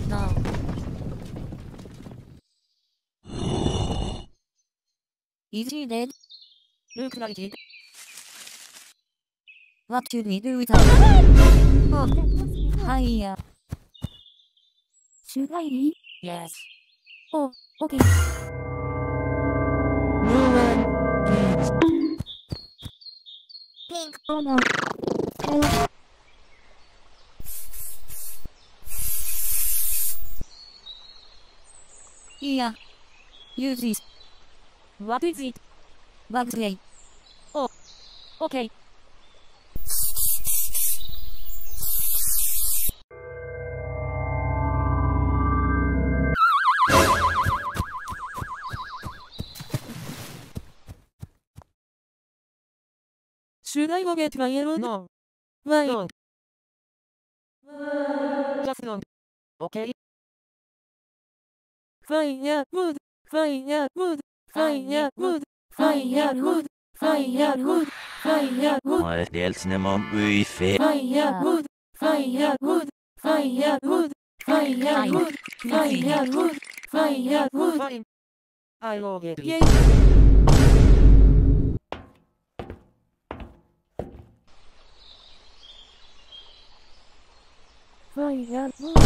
now. Is he dead? Look like it. What should we do with her? Oh, hiya. Should I leave? Yes. Oh, okay. No one. Please. Pink. Oh no. Help. Here. Use this. What is it? Bug spray. Oh. Okay. Should I go get Firewood? No. Why? Don't. Just don't. Okay? Firewood. Firewood. Firewood. Firewood. Firewood. Firewood. Meget hjælpende i ferie. Firewood. Firewood. Firewood. Firewood. Firewood. Firewood. Fine. I'll get it. Yay. Firewood.